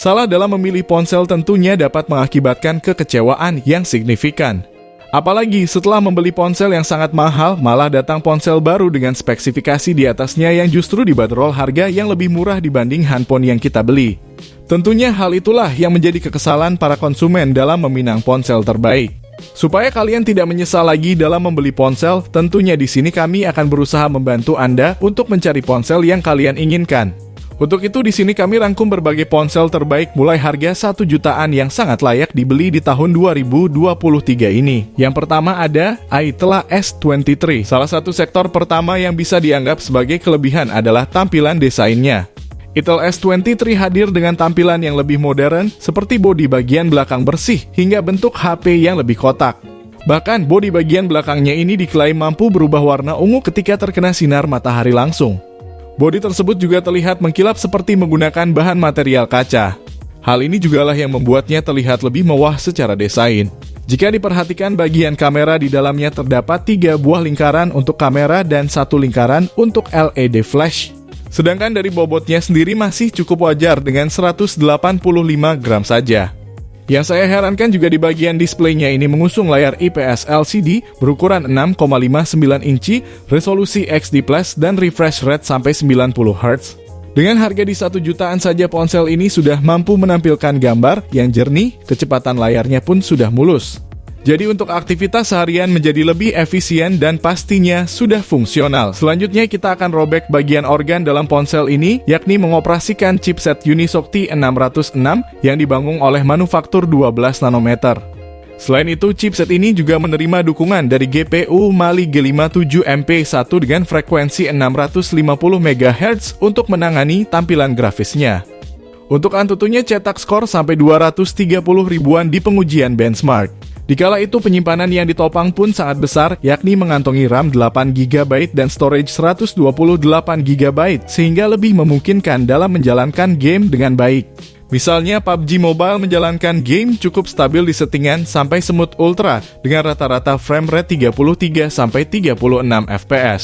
Salah dalam memilih ponsel tentunya dapat mengakibatkan kekecewaan yang signifikan. Apalagi setelah membeli ponsel yang sangat mahal, malah datang ponsel baru dengan spesifikasi di atasnya yang justru dibanderol harga yang lebih murah dibanding handphone yang kita beli. Tentunya hal itulah yang menjadi kekesalan para konsumen dalam meminang ponsel terbaik. Supaya kalian tidak menyesal lagi dalam membeli ponsel, tentunya di sini kami akan berusaha membantu Anda untuk mencari ponsel yang kalian inginkan. Untuk itu di sini kami rangkum berbagai ponsel terbaik mulai harga 1 jutaan yang sangat layak dibeli di tahun 2023 ini. Yang pertama ada Itel S23. Salah satu sektor pertama yang bisa dianggap sebagai kelebihan adalah tampilan desainnya. Itel S23 hadir dengan tampilan yang lebih modern seperti bodi bagian belakang bersih hingga bentuk HP yang lebih kotak. Bahkan bodi bagian belakangnya ini diklaim mampu berubah warna ungu ketika terkena sinar matahari langsung. Bodi tersebut juga terlihat mengkilap seperti menggunakan bahan material kaca. Hal ini jugalah yang membuatnya terlihat lebih mewah secara desain. Jika diperhatikan bagian kamera di dalamnya terdapat 3 buah lingkaran untuk kamera dan 1 lingkaran untuk LED flash. Sedangkan dari bobotnya sendiri masih cukup wajar dengan 185 gram saja. Yang saya herankan juga di bagian displaynya ini mengusung layar IPS LCD berukuran 6,59 inci, resolusi XD+, dan refresh rate sampai 90 Hz. Dengan harga di 1 jutaan saja ponsel ini sudah mampu menampilkan gambar yang jernih, kecepatan layarnya pun sudah mulus. Jadi untuk aktivitas seharian menjadi lebih efisien dan pastinya sudah fungsional. Selanjutnya kita akan robek bagian organ dalam ponsel ini, yakni mengoperasikan chipset Unisoc T606 yang dibangun oleh manufaktur 12 nanometer. Selain itu, chipset ini juga menerima dukungan dari GPU Mali G57MP1 dengan frekuensi 650 MHz untuk menangani tampilan grafisnya. Untuk Antutunya cetak skor sampai 230 ribuan di pengujian benchmark. Dikala itu penyimpanan yang ditopang pun sangat besar, yakni mengantongi RAM 8GB dan storage 128GB sehingga lebih memungkinkan dalam menjalankan game dengan baik. Misalnya PUBG Mobile menjalankan game cukup stabil di settingan sampai smooth ultra dengan rata-rata frame rate 33-36 fps.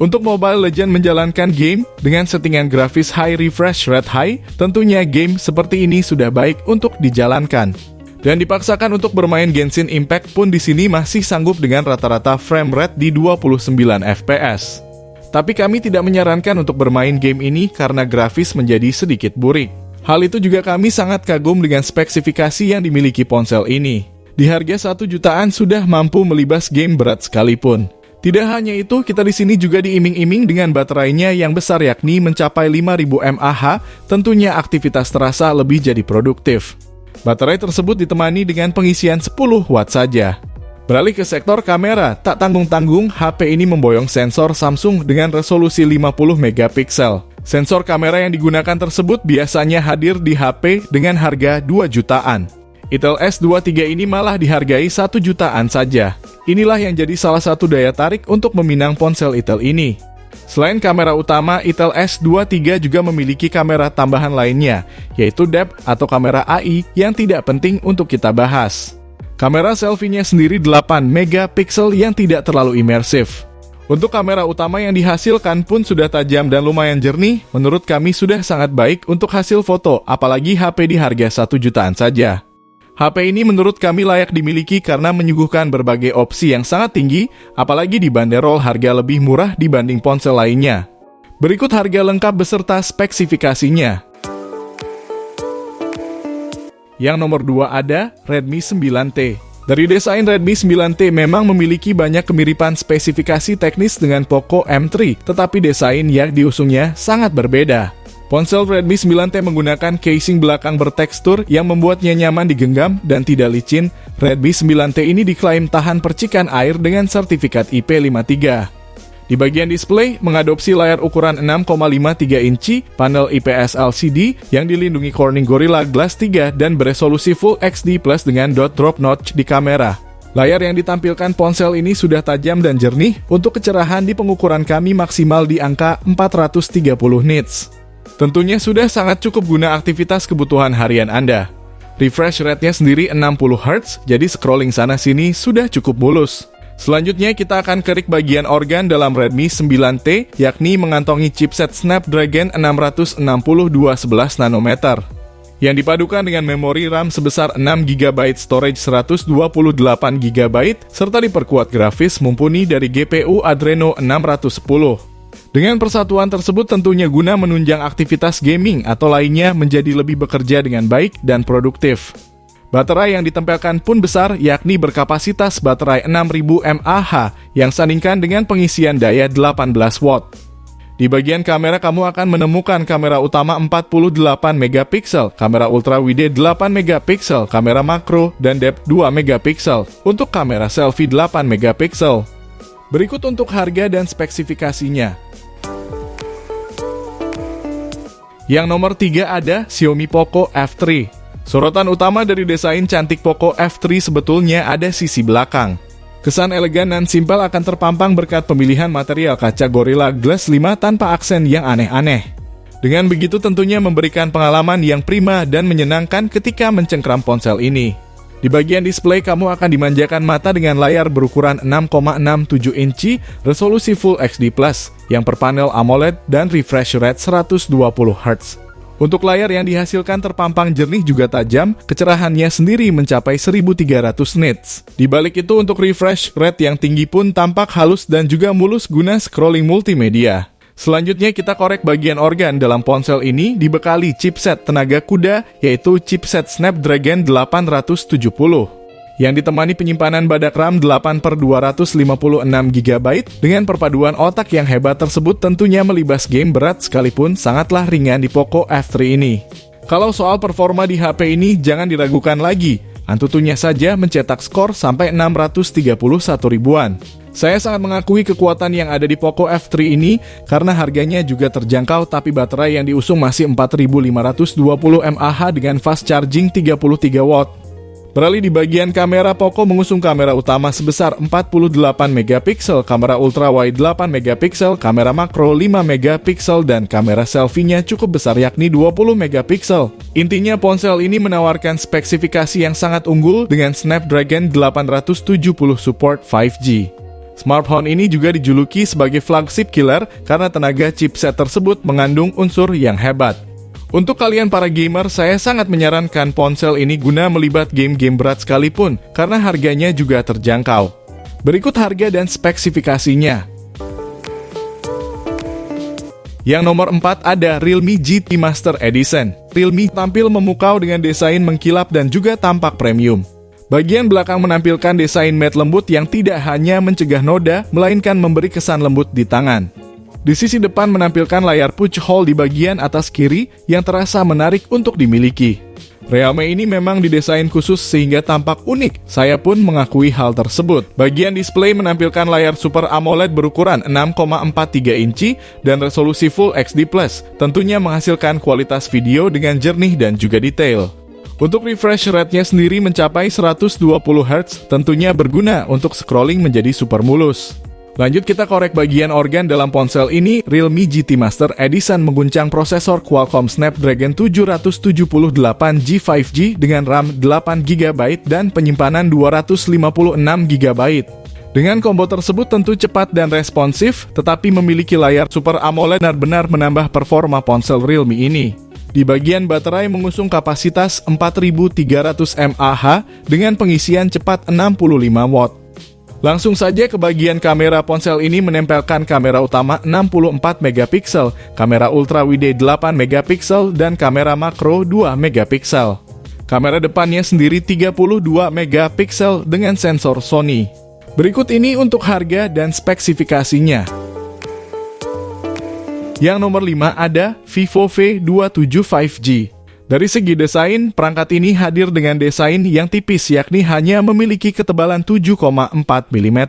Untuk Mobile Legends menjalankan game dengan settingan grafis high refresh rate high, tentunya game seperti ini sudah baik untuk dijalankan. Dan dipaksakan untuk bermain Genshin Impact pun di sini masih sanggup dengan rata-rata frame rate di 29 fps. Tapi kami tidak menyarankan untuk bermain game ini karena grafis menjadi sedikit burik. Hal itu juga kami sangat kagum dengan spesifikasi yang dimiliki ponsel ini. Di harga 1 jutaan sudah mampu melibas game berat sekalipun. Tidak hanya itu, kita di sini juga diiming-iming dengan baterainya yang besar yakni mencapai 5000 mAh, tentunya aktivitas terasa lebih jadi produktif. Baterai tersebut ditemani dengan pengisian 10 watt saja. Beralih ke sektor kamera, tak tanggung-tanggung HP ini memboyong sensor Samsung dengan resolusi 50 megapiksel. Sensor kamera yang digunakan tersebut biasanya hadir di HP dengan harga 2 jutaan. Itel S23 ini malah dihargai 1 jutaan saja. Inilah yang jadi salah satu daya tarik untuk meminang ponsel Itel ini. Selain kamera utama, Itel S23 juga memiliki kamera tambahan lainnya, yaitu depth atau kamera AI yang tidak penting untuk kita bahas. Kamera selfie-nya sendiri 8 megapiksel yang tidak terlalu imersif. Untuk kamera utama yang dihasilkan pun sudah tajam dan lumayan jernih, menurut kami sudah sangat baik untuk hasil foto, apalagi HP di harga 1 jutaan saja. HP ini menurut kami layak dimiliki karena menyuguhkan berbagai opsi yang sangat tinggi, apalagi dibanderol harga lebih murah dibanding ponsel lainnya. Berikut harga lengkap beserta spesifikasinya. Yang nomor 2 ada Redmi 9T. Dari desain Redmi 9T memang memiliki banyak kemiripan spesifikasi teknis dengan Poco M3, tetapi desain yang diusungnya sangat berbeda. Ponsel Redmi 9T menggunakan casing belakang bertekstur yang membuatnya nyaman digenggam dan tidak licin. Redmi 9T ini diklaim tahan percikan air dengan sertifikat IP53. Di bagian display, mengadopsi layar ukuran 6,53 inci, panel IPS LCD yang dilindungi Corning Gorilla Glass 3 dan beresolusi Full HD Plus dengan dot drop notch di kamera. Layar yang ditampilkan ponsel ini sudah tajam dan jernih, untuk kecerahan di pengukuran kami maksimal di angka 430 nits. Tentunya sudah sangat cukup guna aktivitas kebutuhan harian Anda. Refresh rate-nya sendiri 60 Hz, jadi scrolling sana-sini sudah cukup mulus. Selanjutnya kita akan kerik bagian organ dalam Redmi 9T, yakni mengantongi chipset Snapdragon 660 211 nanometer. yang dipadukan dengan memori RAM sebesar 6GB, storage 128GB, serta diperkuat grafis mumpuni dari GPU Adreno 610. Dengan persatuan tersebut tentunya guna menunjang aktivitas gaming atau lainnya menjadi lebih bekerja dengan baik dan produktif. Baterai yang ditempelkan pun besar, yakni berkapasitas baterai 6000 mAh yang sandingkan dengan pengisian daya 18 watt. Di bagian kamera kamu akan menemukan kamera utama 48MP, kamera ultra wide 8MP, kamera makro, dan depth 2MP. Untuk kamera selfie 8MP. Berikut untuk harga dan spesifikasinya. Yang nomor 3 ada Xiaomi Poco F3. Sorotan utama dari desain cantik Poco F3 sebetulnya ada sisi belakang. Kesan elegan dan simpel akan terpampang berkat pemilihan material kaca Gorilla Glass 5 tanpa aksen yang aneh-aneh. Dengan begitu tentunya memberikan pengalaman yang prima dan menyenangkan ketika mencengkram ponsel ini. Di bagian display kamu akan dimanjakan mata dengan layar berukuran 6,67 inci, resolusi Full HD+, yang per panel AMOLED dan refresh rate 120Hz. Untuk layar yang dihasilkan terpampang jernih juga tajam, kecerahannya sendiri mencapai 1300 nits. Di balik itu untuk refresh rate yang tinggi pun tampak halus dan juga mulus guna scrolling multimedia. Selanjutnya kita korek bagian organ dalam ponsel ini dibekali chipset tenaga kuda yaitu chipset Snapdragon 870. Yang ditemani penyimpanan badak RAM 8/256GB dengan perpaduan otak yang hebat tersebut tentunya melibas game berat sekalipun sangatlah ringan di Poco F3 ini. Kalau soal performa di HP ini jangan diragukan lagi, Antutunya saja mencetak skor sampai 631 ribuan. Saya sangat mengakui kekuatan yang ada di Poco F3 ini karena harganya juga terjangkau tapi baterai yang diusung masih 4520 mAh dengan fast charging 33 watt. Beralih di bagian kamera, Poco mengusung kamera utama sebesar 48MP, kamera ultra wide 8MP, kamera makro 5MP, dan kamera selfie-nya cukup besar yakni 20MP. Intinya ponsel ini menawarkan spesifikasi yang sangat unggul dengan Snapdragon 870 support 5G. Smartphone ini juga dijuluki sebagai flagship killer karena tenaga chipset tersebut mengandung unsur yang hebat. Untuk kalian para gamer, saya sangat menyarankan ponsel ini guna melibat game-game berat sekalipun, karena harganya juga terjangkau. Berikut harga dan spesifikasinya. Yang nomor 4 ada Realme GT Master Edition. Realme tampil memukau dengan desain mengkilap dan juga tampak premium. Bagian belakang menampilkan desain matte lembut yang tidak hanya mencegah noda, melainkan memberi kesan lembut di tangan. Di sisi depan menampilkan layar punch hole di bagian atas kiri yang terasa menarik untuk dimiliki. Realme ini memang didesain khusus sehingga tampak unik, saya pun mengakui hal tersebut. Bagian display menampilkan layar Super AMOLED berukuran 6,43 inci dan resolusi Full HD+, tentunya menghasilkan kualitas video dengan jernih dan juga detail. Untuk refresh rate-nya sendiri mencapai 120Hz, tentunya berguna untuk scrolling menjadi super mulus. Lanjut kita korek bagian organ dalam ponsel ini. Realme GT Master Edition mengguncang prosesor Qualcomm Snapdragon 778G 5G dengan RAM 8GB dan penyimpanan 256GB. Dengan combo tersebut tentu cepat dan responsif, tetapi memiliki layar Super AMOLED benar-benar menambah performa ponsel Realme ini. Di bagian baterai mengusung kapasitas 4300 mAh dengan pengisian cepat 65 watt. Langsung saja ke bagian kamera, ponsel ini menempelkan kamera utama 64MP, kamera ultra wide 8MP, dan kamera makro 2MP. Kamera depannya sendiri 32MP dengan sensor Sony. Berikut ini untuk harga dan spesifikasinya. Yang nomor 5 ada Vivo V27 5G. Dari segi desain, perangkat ini hadir dengan desain yang tipis yakni hanya memiliki ketebalan 7,4 mm.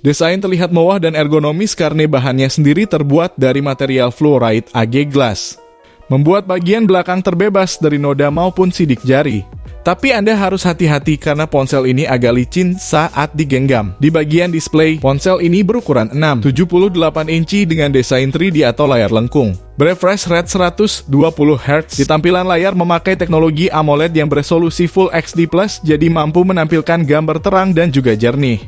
Desain terlihat mewah dan ergonomis karena bahannya sendiri terbuat dari material fluoride AG glass. Membuat bagian belakang terbebas dari noda maupun sidik jari. Tapi Anda harus hati-hati karena ponsel ini agak licin saat digenggam. Di bagian display, ponsel ini berukuran 6,78 inci dengan desain 3D atau layar lengkung. Refresh rate 120Hz. Di tampilan layar memakai teknologi AMOLED yang beresolusi Full HD+, jadi mampu menampilkan gambar terang dan juga jernih.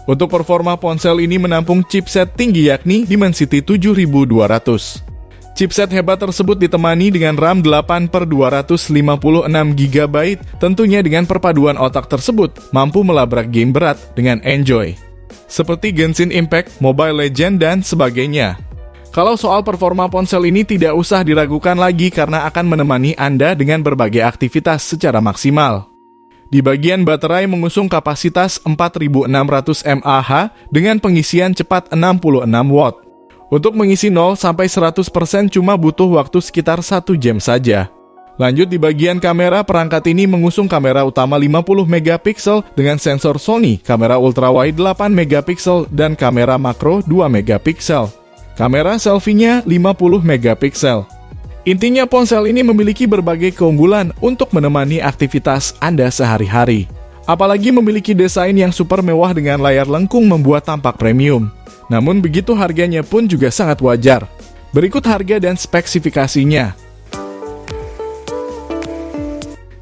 Untuk performa ponsel ini menampung chipset tinggi yakni Dimensity 7200. Chipset hebat tersebut ditemani dengan RAM 8/256 GB, tentunya dengan perpaduan otak tersebut mampu melabrak game berat dengan enjoy. Seperti Genshin Impact, Mobile Legends, dan sebagainya. Kalau soal performa ponsel ini tidak usah diragukan lagi karena akan menemani Anda dengan berbagai aktivitas secara maksimal. Di bagian baterai mengusung kapasitas 4600 mAh dengan pengisian cepat 66 watt. Untuk mengisi 0-100% cuma butuh waktu sekitar 1 jam saja. Lanjut di bagian kamera, perangkat ini mengusung kamera utama 50 megapiksel dengan sensor Sony, kamera ultrawide 8 megapiksel, dan kamera makro 2 megapiksel. Kamera selfie-nya 50 megapiksel. Intinya ponsel ini memiliki berbagai keunggulan untuk menemani aktivitas Anda sehari-hari. Apalagi memiliki desain yang super mewah dengan layar lengkung membuat tampak premium. Namun begitu harganya pun juga sangat wajar. Berikut harga dan spesifikasinya.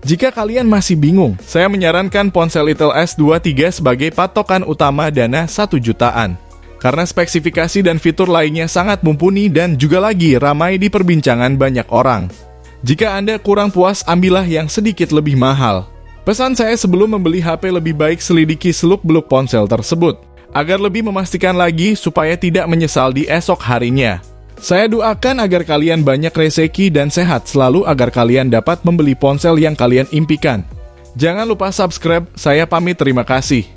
Jika kalian masih bingung, saya menyarankan ponsel Itel S23 sebagai patokan utama dana 1 jutaan. Karena spesifikasi dan fitur lainnya sangat mumpuni dan juga lagi ramai di perbincangan banyak orang. Jika Anda kurang puas, ambillah yang sedikit lebih mahal. Pesan saya sebelum membeli HP lebih baik selidiki seluk-beluk ponsel tersebut, agar lebih memastikan lagi supaya tidak menyesal di esok harinya. Saya doakan agar kalian banyak rezeki dan sehat selalu agar kalian dapat membeli ponsel yang kalian impikan. Jangan lupa subscribe, saya pamit terima kasih.